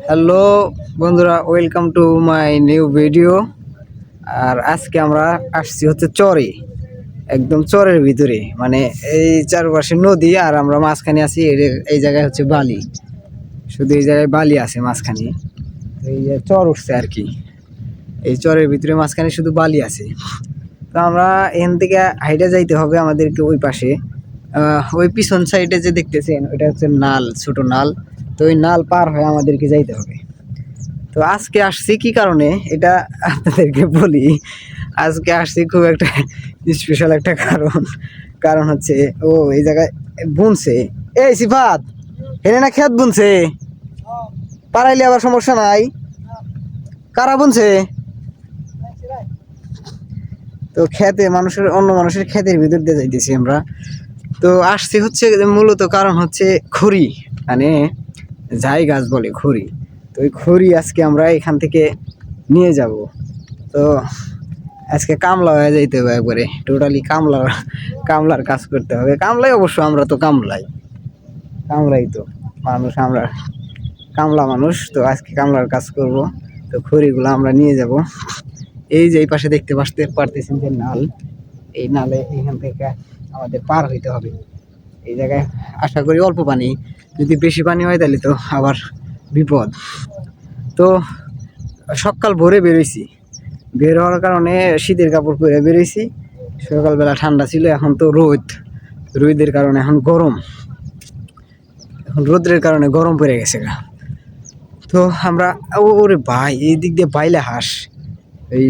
Hello বন্ধুরা, welcome to my new video. আর আজকে আমরা আসছি হচ্ছে চরে, একদম চরের ভিতরে, মানে এই চারপাশে নদী আর আমরা মাঝখানে আছি। এই জায়গায় হচ্ছে বালি, শুধু এই জায়গায় বালি আছে মাঝখানে। এই যে চর উঠছে আর কি, এই চরের ভিতরে মাঝখানে শুধু বালি আছে। তো আমরা এখান থেকে হাইটে যাইতে হবে আমাদেরকে ওই পাশে। ওই পিছন সাইডে যে দেখতেছেন ওইটা হচ্ছে নাল, ছোট নাল। তো ওই নাল পার হয়ে আমাদেরকে যাইতে হবে। তো আজকে আসছি কি কারণে এটা আপনাদেরকে বলি। আজকে আসছি খুব একটা স্পেশাল একটা কারণ। কারণ হচ্ছে ও এই জায়গায় বুনছে। এই সিফাত, এনে না খেত বুনছে, পারাইলে আবার সমস্যা নাই। কারা বুনছে? তো খেতে মানুষের, অন্য মানুষের ক্ষেতের ভিতর দিয়ে যাইতেছি আমরা। তো আসছি হচ্ছে মূলত কারণ হচ্ছে খড়ি, মানে যাই গাছ বলে খড়ি। তো ওই খড়ি আজকে আমরা এখান থেকে নিয়ে যাব। তো আজকে কামলা হয়ে যাইতে হবে একবারে, টোটালি কামলার কাজ করতে হবে। কামলাই অবশ্য, আমরা তো কামলাই তো মানুষ, আমরা কামলা মানুষ। তো আজকে কামলার কাজ করব। তো খড়িগুলো আমরা নিয়ে যাব। এই যে এই পাশে দেখতে পারতেছেন যে নাল, এই নালে এখান থেকে আমাদের পার হইতে হবে। এই জায়গায় আশা করি অল্প পানি, যদি বেশি পানি হয় তাহলে তো আবার বিপদ। তো সকাল ভোরে বেরোইছি, বের হওয়ার কারণে শীতের কাপড় পরে বেরোইছি। সকালবেলা ঠান্ডা ছিল, এখন তো রোদের কারণে এখন গরম, এখন রোদের কারণে গরম পড়ে গেছে গা। তো আমরা, ওরে ভাই, এই দিক দিয়ে বাইলা হাঁস এই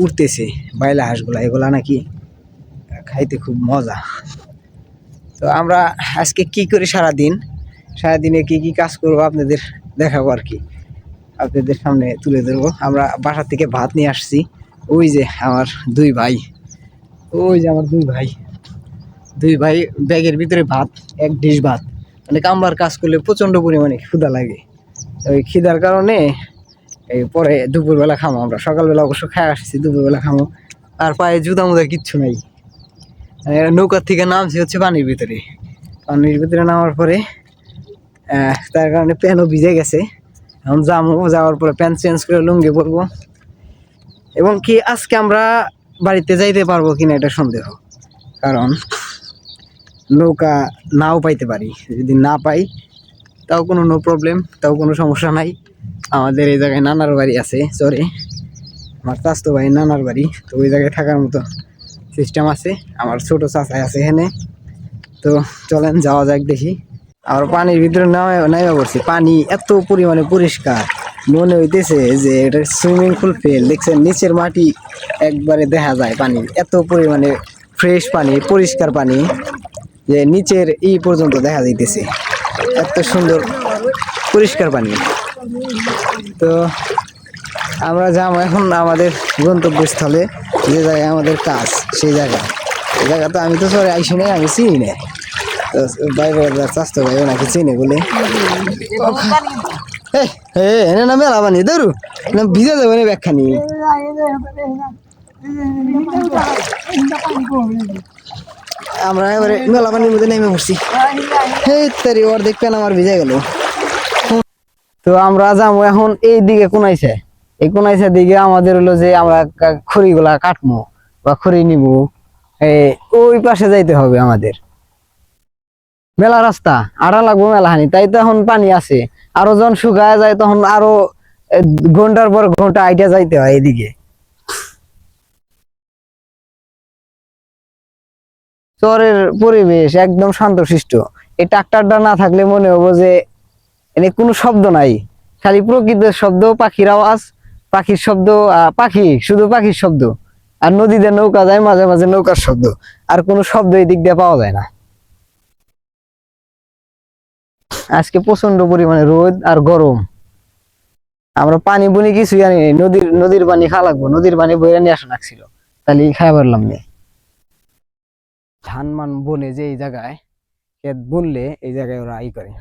উঠতেছে। বাইলা হাঁসগুলা, এগুলা নাকি খাইতে খুব মজা। তো আমরা আজকে কি করি সারাদিনে কি কি কাজ করবো আপনাদের দেখাবো আর কি, আপনাদের সামনে তুলে ধরবো। আমরা বাসা থেকে ভাত নিয়ে আসছি। ওই যে আমার দুই ভাই, ওই যে আমার দুই ভাই ব্যাগের ভিতরে ভাত, এক ডিশ ভাত। মানে কামলার কাজ করলে প্রচন্ড পরিমাণে ক্ষুধা লাগে। ওই খিদার কারণে এই পরে দুপুরবেলা খামো। আমরা সকালবেলা অবশ্য খাই আসছি, দুপুরবেলা খামো। আর পায়ে জুতা মুদা কিচ্ছু নাই। নৌকার থেকে নামছি হচ্ছে পানির ভিতরে নামার পরে তার কারণে প্যান্টও ভিজে গেছে। এখন যাওয়ার পরে প্যান্ট চেঞ্জ করে লুঙ্গি পরবো। এবং কি আজকে আমরা বাড়িতে যাইতে পারবো কিনা এটা সন্দেহ, কারণ নৌকা নাও পাইতে পারি। যদি না পাই তাও কোনো নো প্রবলেম, তাও কোনো সমস্যা নাই। আমাদের এই জায়গায় নানার বাড়ি আছে চরে, আমার চাচতো ভাই নানার বাড়ি। তো ওই জায়গায় থাকার মতো সিস্টেম আছে। আমার ছোট চাচাই আছে এখানে। তো চলেন যাওয়া যাক দেখি। আর পানির ভিতরে নামা পড়ছি। পানি এত পরিমাণে পরিষ্কার, মনে হইতেছে যে এটা সুইমিং পুল ফেল। দেখছেন নিচের মাটি একবারে দেখা যায়, পানি এত পরিমাণে ফ্রেশ পানি, পরিষ্কার পানি, যে নিচের পর্যন্ত দেখা যাইতেছে। এত সুন্দর পরিষ্কার পানি। তো আমরা যাবো এখন আমাদের গন্তব্যস্থলে, যে জায়গায় আমাদের কাজ, সেই জায়গায়। এই জায়গা তো আমি তো সরে আইসি নাই, আমি চিনি না। তো ভাই চাস্তো ভাই ওনাকে চিনে বলে এনে না মেলা বানি ধরু না ভিজে যাবো না ব্যাখ্যানি। আমরা এবারে মেলা পানির মধ্যে নেমে পড়ছি। তারি ওর দেখবেন আমার ভিজে গেল। তো আমরা যাবো এখন এই দিকে কোনাইছে, এই কোনাইছে দিকে আমাদের হলো যে আমরা খড়িগুলা কাটবো বা খড়ি নিবো। ওই পাশে যাইতে হবে আমাদের। মেলা রাস্তা আড়া লাগবো মেলাহানি, তাই তো এখন পানি আছে। আরো যখন শুকায় যায় তখন আরো ঘন্টার পর ঘন্টা আইটা যাইতে হয় এদিকে। চরের পরিবেশ একদম শান্তশিষ্ট। এই ট্রাক্টরটা না থাকলে মনে হবো যে এনে কোনো শব্দ নাই, খালি প্রকৃতির শব্দ, পাখির আওয়াজ, পাখির শব্দ, শুধু পাখির শব্দ। আর নদীতে নৌকা যায়, মাঝে মাঝে নৌকার শব্দ। আর কোনো শব্দ এই দিক দিয়ে পাওয়া যায় না। আজকে প্রচন্ড পরিমাণে রোদ আর গরম। আমরা পানি বুনি কিছুই আনি নাই, নদীর পানি খাওয়া লাগবো। নদীর পানি বইরা নিয়ে আসা লাগছিল, তাহলে খাই পারলাম না। ধান মান বনে যে এই জায়গায় ক্ষেত বুনলে, এই জায়গায় ওরা করে।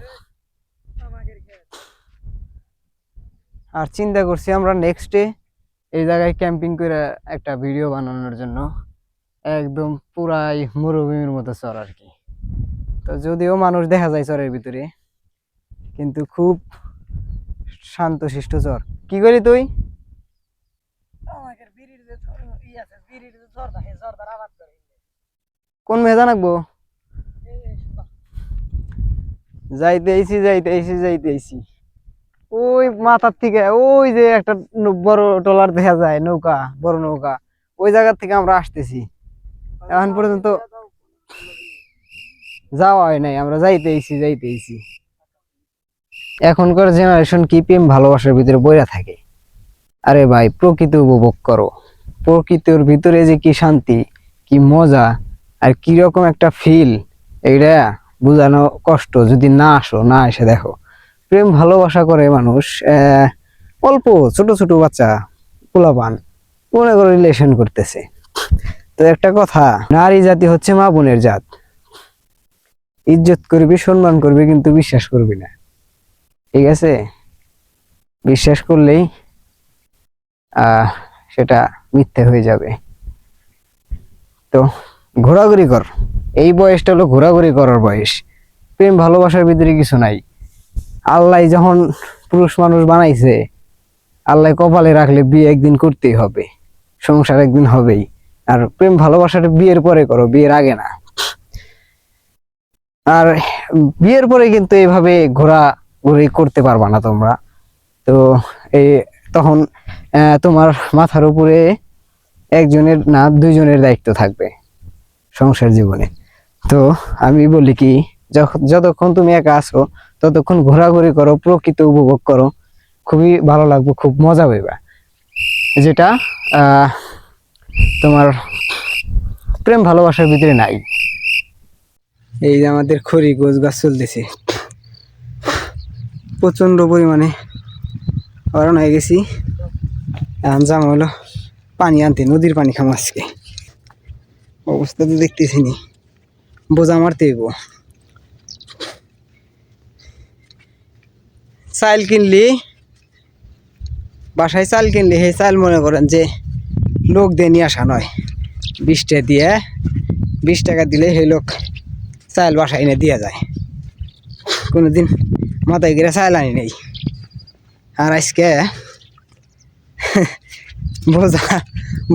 আর চিন্তা করছি আমরা নেক্সট ডে এই জায়গায় ক্যাম্পিং করে একটা ভিডিও বানানোর জন্য। একদম পুরাই মরুভূমির মতো চর আর কি। তো যদিও মানুষ দেখা যায় চরের ভিতরে, কিন্তু খুব শান্তশিষ্ট জ্বর। কি করি তুই? কোন মেজা নাকবো? যাইতেছি। ওই মাথার থেকে ওই যে একটা বড় ট্রলার দেখা যায়, নৌকা, বড় নৌকা, ওই জায়গা থেকে আমরা আসতেছি। এখন পর্যন্ত যাওয়া হয় নাই, আমরা যাইতেছি। এখনকার জেনারেশন কি প্রেম ভালোবাসার ভিতরে বইরা থাকে? আরে ভাই, প্রকৃতি উপভোগ করো। প্রকৃতির ভিতরে যে কি শান্তি, কি মজা, আর কি রকম একটা ফিল, এইটা বোঝানো কষ্ট যদি না এসে দেখো। প্রেম ভালোবাসা করে মানুষ, অল্প ছোট ছোট বাচ্চা, পোলাপান, মনে করে রিলেশন করতেছে। তো একটা কথা, নারী জাতি হচ্ছে মা বোনের জাত। ইজ্জত করবি, সম্মান করবি, কিন্তু বিশ্বাস করবি না, ঠিক আছে? বিশ্বাস করলেই সেটা মিথ্যে হয়ে যাবে। তো ঘোরাঘুরি কর, এই বয়সটা হলো ঘোরাঘুরি করার বয়স। প্রেম ভালোবাসার ভিতরে কিছু নাই। আল্লাহ যখন পুরুষ মানুষ বানাইছে, আল্লাহ কপালে রাখলে বিয়ে একদিন করতেই হবে, সংসার একদিন হবেই। আর প্রেম ভালোবাসাটা বিয়ের পরে করো, বিয়ের আগে না। আর বিয়ের পরে কিন্তু এইভাবে ঘোরাঘুরি করতে পারবা না তোমরা। তো এই তখন তোমার মাথার উপরে একজনের না দুইজনের দায়িত্ব থাকবে সংসার জীবনে। তো আমি বলি কি, যতক্ষণ তুমি একা আছো ততক্ষণ ঘোরাঘুরি করো, প্রকৃতি উপভোগ করো, খুবই ভালো লাগবে, খুব মজা পাইবা, যেটা তোমার প্রেম ভালোবাসার ভিতরে নাই। এই যে আমাদের খড়ি গোছ গাছ চলতেছে, প্রচন্ড পরিমাণে হরণ হয়ে গেছি। এখন যাম হলো পানি আনতে, নদীর পানি খাম আজকে। অবস্থা তো দেখতেছি নি, বোঝা মারতে হইব। চাল কিনলি, বাসায় চাল কিনলি, সেই চাল মনে করেন যে লোক দিয়ে নিয়ে আসা নয়, 20 টাকা দিলে সেই লোক চাল বাসায় এনে দিয়ে যায়। কোনোদিন মাথায় গিয়ে চাল আনি নেই। আর আজকে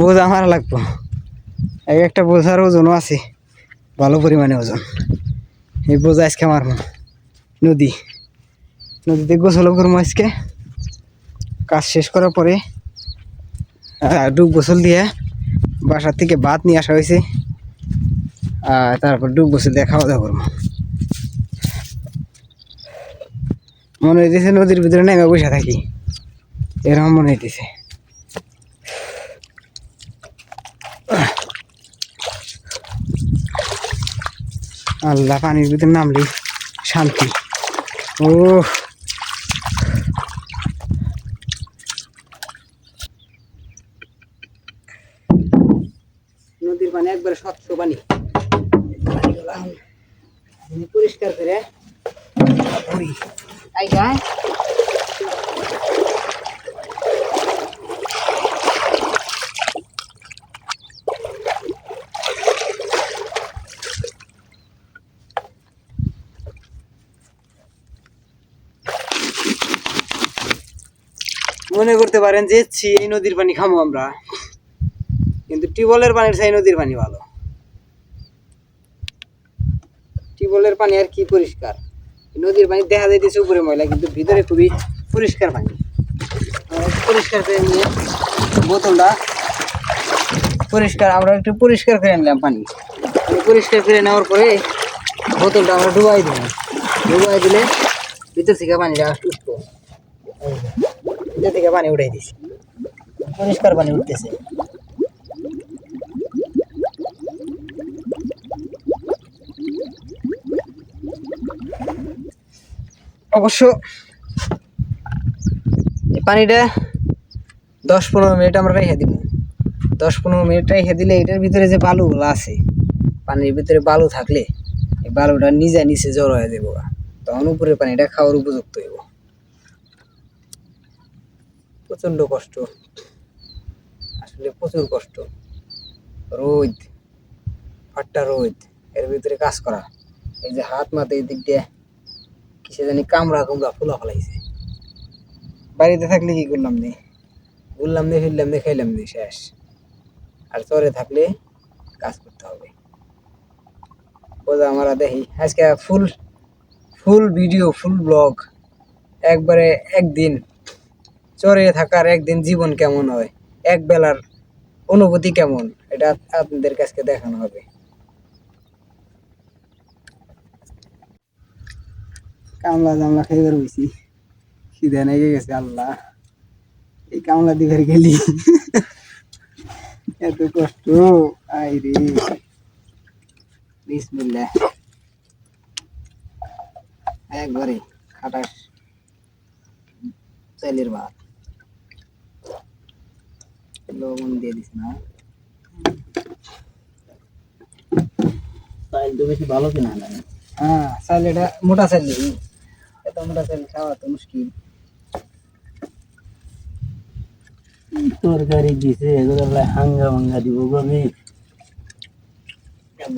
বোঝা মারা লাগবো। এই একটা বোঝার ওজনও আছে, ভালো পরিমাণে ওজন। এই বোঝা আজকে মারবো নদীতে গোসল করবো আজকে। কাজ শেষ করার পরে ডুব গোসল দিয়ে, বাসার থেকে ভাত নিয়ে আসা হয়েছে, তারপর ডুব গোসল দিয়ে খাওয়া দাওয়া করবো। মনে হইতেছে নদীর ভিতরে নেমে বসে থাকি, এরকম মনে হইতেছে। আল্লাহ, পানির ভিতরে নামলি শান্তি। ও নদীর পানি একবারে স্বচ্ছ পানি, পরিষ্কার করে মনে করতে পারেন যে এই নদীর পানি খামো আমরা, কিন্তু টিউবওয়েলের পানির চাই নদীর পানি ভালো। টিউবওয়েলের পানি আর কি পরিষ্কার, নদীর পানি দেখা যাইতেছে উপরে ময়লা, কিন্তু ভিতরে খুবই পরিষ্কার পানি। পরিষ্কার করে নিয়ে বোতলটা আমরা একটু পরিষ্কার করে নিলাম পানি। পরিষ্কার করে নেওয়ার পরে বোতলটা আমরা ডুবাই দিলে ভিতর থেকে পানিটা উঠবো। ভিতর থেকে পানি উঠাই দিছি, পরিষ্কার পানি উঠতেছে। অবশ্য পানিটা 10-15 মিনিট আমরা রেখে দিব। 10-15 মিনিট রেখে দিলে এটার ভিতরে যে বালুগুলো আছে, পানির ভিতরে বালু থাকলে এই বালুটা নিচে জড়ো হয়ে যাবো, তখন উপরের পানিটা খাওয়ার উপযুক্ত হইব। প্রচন্ড কষ্ট, আসলে প্রচুর কষ্ট। রোদ, ফাট্টা রোদ, এর ভিতরে কাজ করা, এই যে হাত মাথা এই দিক দিয়ে কিসে জানি কামড়া কুমড়া ফুলা ফলাইছে। বাড়িতে থাকলে কি করলাম নি, ঘুরলাম নি, ফিরলাম নি, খাইলাম নি, শেষ। আর চরে থাকলে কাজ করতে হবে। বোঝা আমরা দেখি আজকে ফুল ফুল ভিডিও, ফুল ব্লগ, একবারে একদিন চরে থাকার একদিন জীবন কেমন হয়, এক বেলার অনুভূতি কেমন, এটা আপনাদের কাছে দেখানো হবে। কামলা জামলা খাইবার বইছি, খিদে লেগে গেছে আল্লাহ। এই কামলা দিবার গেলি এত কষ্ট, আই রে। বিসমিল্লাহ, একবারে খাটাস চাইলের ভাত, লবণ দিয়ে দিস না। চাইল তো বেশি ভালো কিনা না। হ্যাঁ, চাইল এটা মোটা চাইল, এত মোটা চাইল খাওয়া তো মুশকিল। তরকারি দিছে, এগুলো হাঙ্গা ভাঙ্গা দিব কবি,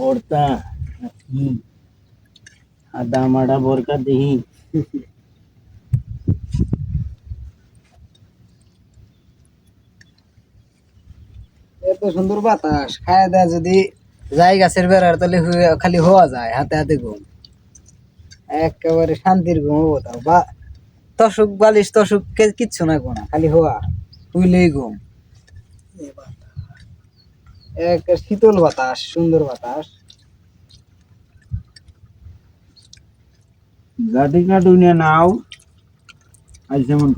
ভর্তা আদা মাডা ভরকা দিহি। এত সুন্দর বাতাস, খায় দেয় যদি যাই গাছের বেড়ার তাহলে খালি হওয়া যায়, হাতে হাতে ঘুম, একেবারে শান্তির ঘুম হবো। তাও বা তসুক বালিশ তসুক কিচ্ছু না, কোনা খালি হওয়া, শুইলেই ঘুম। এক শীতল বাতাস, সুন্দর বাতাস। গাড়ি কাটুনিয়া নাও আজ যেমন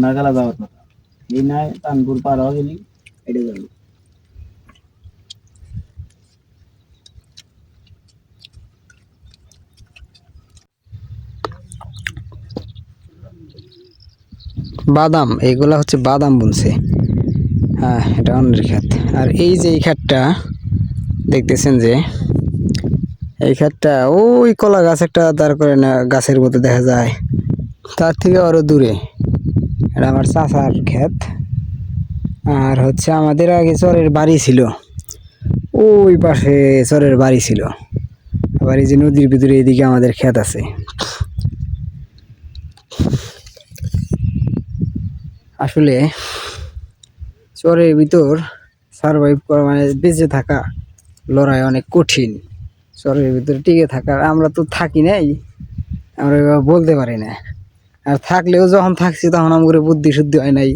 নাগালা যাওয়ার কথা, এই নাই তানপুর পার হওয়া গেলি এটা যাবো। বাদাম, এগুলা হচ্ছে বাদাম বুনছে। হ্যাঁ, এটা অন্যের ক্ষেত। আর এই যে এই ক্ষেতটা দেখতেছেন, যে এই ক্ষেতটা ওই কলা গাছ একটা দাঁড় করে না গাছের মধ্যে দেখা যায়, তার থেকে আরো দূরে এটা আমার চাচার ক্ষেত। আর হচ্ছে আমাদের আগে চরের বাড়ি ছিল, ওই পাশে চরের বাড়ি ছিল। আবার এই যে নদীর ভিতরে এদিকে আমাদের ক্ষেত আছে। আসলে চরের ভিতর সারভাইভ করা মানে বেঁচে থাকা লড়াই অনেক কঠিন। চরের ভিতরে টিকে থাকার, আমরা তো থাকি নাই, আমরা এভাবে বলতে পারি না। আর থাকলেও যখন থাকছি তখন আমাদের বুদ্ধি শুদ্ধি হয় নাই,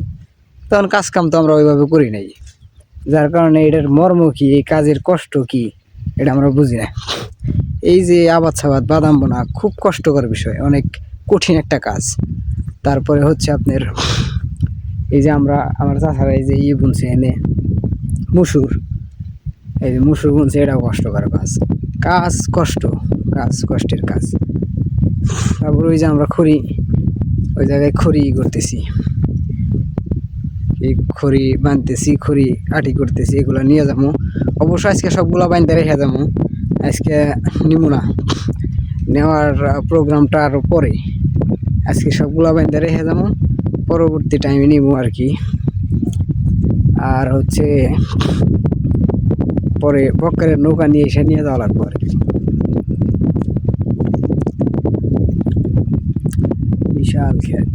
তখন কাজ কাম তো আমরা ওইভাবে করি নাই, যার কারণে এটার মর্ম কি, এই কাজের কষ্ট কি, এটা আমরা বুঝি না। এই যে আবাদ সাবাদ বাদাম বোনা খুব কষ্টকর বিষয়, অনেক কঠিন একটা কাজ। তারপরে হচ্ছে আপনার এই যে আমার চাচারা এই যে বুনছে এনে মুসুর, এই যে মুসুর বুনছে, এটাও কষ্টকর কাজ, কাজ কষ্টের কাজ। তারপর ওই যে আমরা খড়ি, ওই জায়গায় খড়ি করতেছি, এই খড়ি বানতেছি, খড়ি আটি করতেছি, এগুলা নিয়ে যাবো। অবশ্য আজকে সবগুলা বানতে রেখে যাবো, আজকে নিবো না, নেওয়ার প্রোগ্রামটা আরও পরে। আজকে সবগুলা বানতে রেখে যাবো, পরবর্তী টাইমে নিবো আর কি। আর হচ্ছে পরে বক্কারের নৌকা নিয়ে এসে নিয়ে যাওয়া লাগবে আর কি। বিশাল ক্ষেত।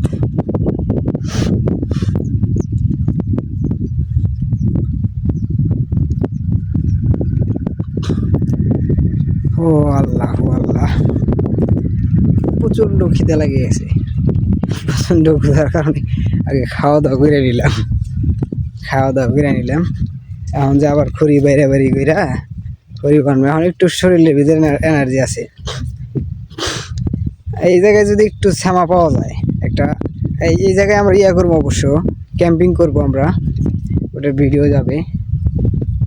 ও আল্লাহ আল্লাহ, প্রচন্ড খিদে লাগে গেছে, প্রচন্ড ক্ষুধার কারণে আগে খাওয়া দাওয়া করে নিলাম, এখন যে আবার খড়ি বাইরে বাড়ি কইরা খড়ি বানবে, এখন একটু শরীরের ভিতরে এনার্জি আছে। এই জায়গায় যদি একটু ছামা পাওয়া যায় একটা, এই জায়গায় আমরা করবো, অবশ্য ক্যাম্পিং করবো আমরা, ওটার ভিডিও যাবে।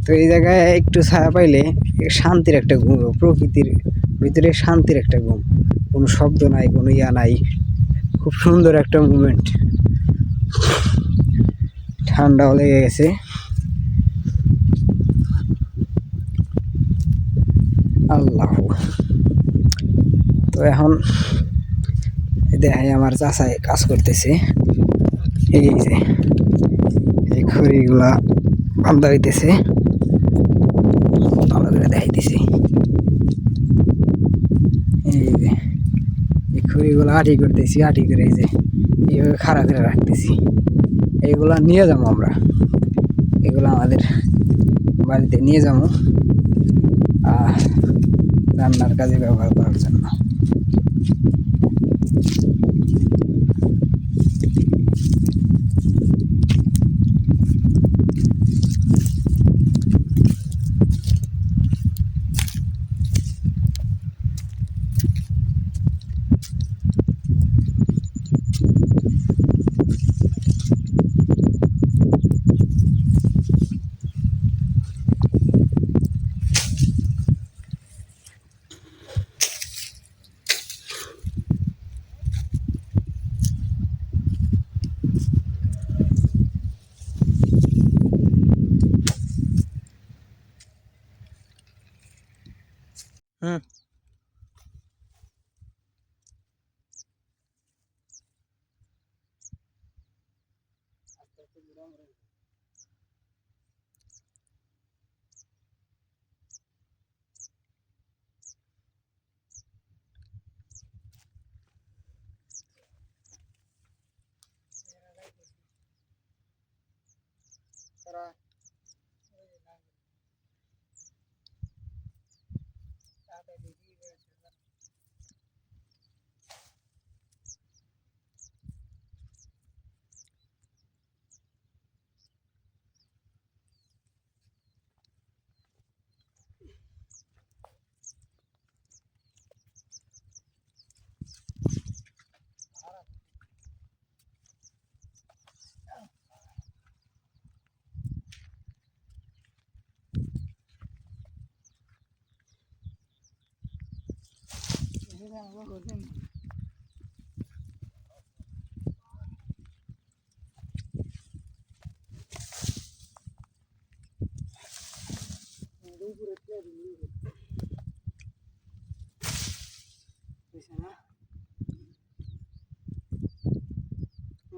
তো এই জায়গায় একটু ছায়া পাইলে শান্তির একটা ঘুম, প্রকৃতির ভিতরে শান্তির একটা ঘুম, কোনো শব্দ নাই, কোনো নাই, খুব সুন্দর একটা মুমেন্ট। ঠান্ডাও লেগে গেছে। আল্লাহ, তো এখন দেখাই আমার চাচায় কাজ করতেছে, এই যে এই খড়িগুলা বান্ধা হইতেছে, ভালো করে দেখাইতেছি। খড়িগুলো আটি করতেছি, আটি করে এই যে এইভাবে খাড়া করে রাখতেছি। এইগুলা নিয়ে যাবো আমরা, এগুলো আমাদের বাড়িতে নিয়ে যাবো রান্নার কাজে ব্যবহার করার জন্য। হুম,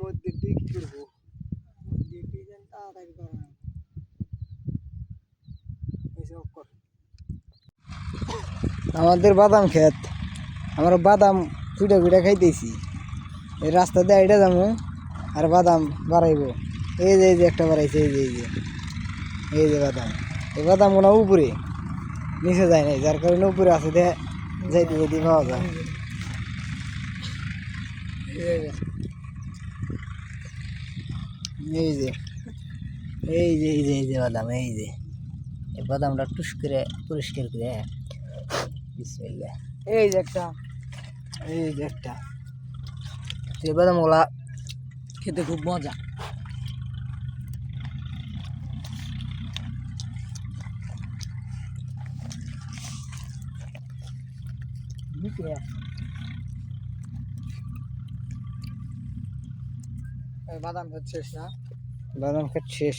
মধ্যে দিয়ে কি করবো? তাড়াতাড়ি করা আমাদের বাদাম ক্ষেত, আমরা বাদাম কুইটা কুইটা খাইতেছি। এই রাস্তা দিয়ে এটা যাবো আর বাদাম বাড়াইবো। এই যে একটা বাড়াইছে, এই যে বাদাম, এই বাদাম কোনো উপরে নিচে যায় নাই, যার কারণে উপরে আছে দে যাইতে যাইতে পাওয়া যায়। এই যে বাদাম, এই বাদামটা টুস করে পরিষ্কার করে বিসমিল্লাহ। এই যে একটা এই বাদামগুলা খেতে খুব মজা। বাদাম খেত শেষ না? বাদাম খেত শেষ,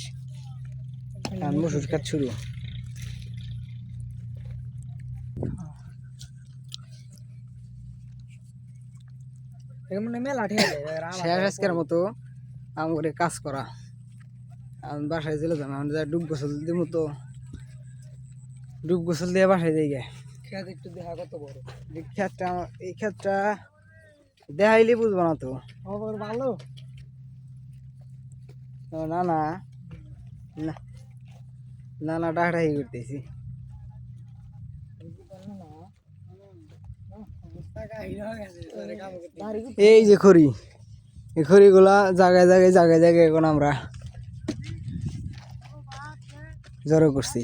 মুসুর খেত শুরু। শেষ আজকের মতো আমাদের কাজ করা। আমি বাসায় চলে যাবো, আমরা ডুব গোসল দিব, তো ডুব গোসল দিয়ে বাসায় যাই গে। খেত একটু দেখা কত বড় এই ক্ষেতটা, এই ক্ষেতটা দেখাইলে বুঝবো না তো। ভালো না না না না ডাকাডাকি করতেছি। এই যে খড়ি, এই খড়িগুলা জায়গায় জায়গায় এখন আমরা জড়ো করছি।